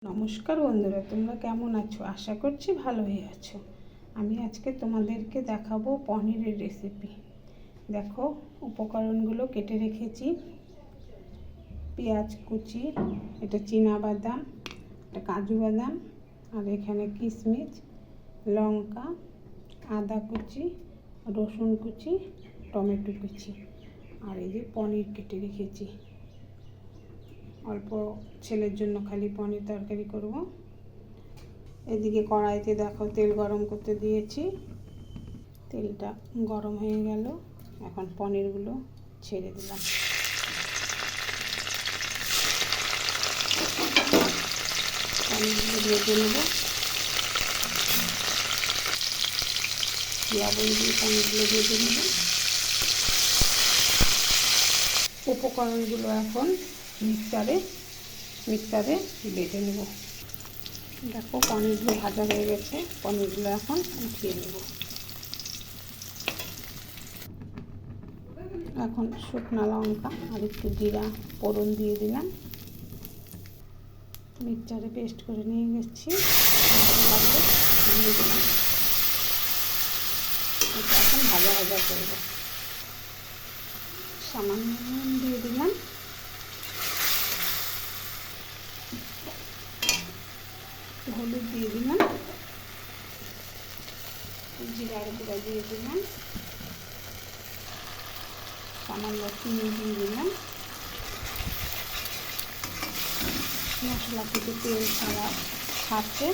নমস্কার বন্ধুরা, তোমরা কেমন আছো? আশা করছি ভালোই আছো। আমি আজকে তোমাদেরকে দেখাবো পনিরের রেসিপি। দেখো, উপকরণগুলো কেটে রেখেছি। পেঁয়াজ কুচি, এটা চীনা বাদাম, এটা কাজু বাদাম, আর এখানে কিশমিশ, লঙ্কা, আদা কুচি, রসুন কুচি, টমেটো কুচি, আর এই যে পনির কেটে রেখেছি। অল্প ছেলের জন্য খালি পনির তরকারি করব। এদিকে কড়াইতে দেখো তেল গরম করতে দিয়েছি। তেলটা গরম হয়ে গেল, এখন পনিরগুলো ছেড়ে দিলাম। পনিরগুলো ভেজে নেব। লবণ দিয়ে পনিরগুলো ভেজে নেব। উপকরণগুলো এখন মিক্সারে বেটে নেব। দেখো, পনিরগুলো ভাজা হয়ে গেছে। পনিরগুলো এখন উঠিয়ে নেব। এখন শুকনো লঙ্কা আর একটু জিরা ফোড়ন দিয়ে দিলাম। মিক্সচারে পেস্ট করে নিয়ে গেছি, দিয়ে দিলাম। এটা এখন ভাজা ভাজা করব। সামান্য নুন দিয়ে দিলাম। হলুদ দিয়ে দিলাম। জিরার গুঁড়া দিয়ে দিলাম। সামান্য চিনি দিয়ে দিলাম। মশলা থেকে তেল ছাড়ছে।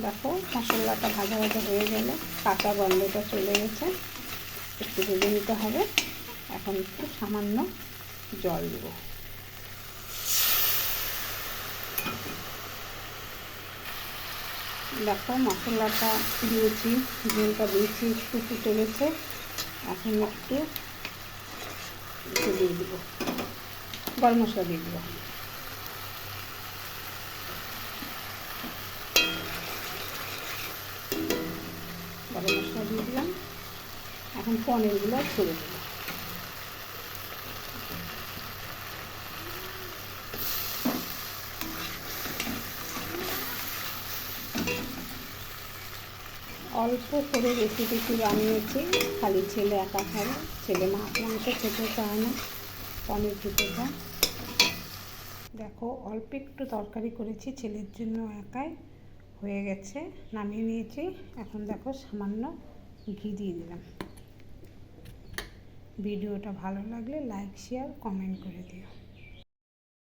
দেখো, মশলাটা ভাজা ভাজা হয়ে গেলে কাঁচা গন্ধটা চলে গেছে। একটু ভেজে নিতে হবে। এখন একটু সামান্য জল দেব। দেখো, মশলাটা দিয়েছি, ঝোলটা দিয়েছি, একটু ফুটে গেছে। এখন একটু দিয়ে দেব, গরম মশলা দিয়ে দেব। গরম মশলা দিয়ে দিলাম। এখন পনিরগুলো ছেড়ে দেব। অল্প করে রেসিপিটি বানিয়েছি, খালি ছেলে একা খাবে। ছেলে মাছ মাংস খেতে চায় না, পনির খেতে চায়। দেখো, অল্প একটু তরকারি করেছি ছেলের জন্য, একাই হয়ে গেছে। নামিয়ে নিয়েছি। এখন দেখো, সামান্য ঘি দিয়ে দিলাম। ভিডিওটা ভালো লাগলে লাইক শেয়ার কমেন্ট করে দিও।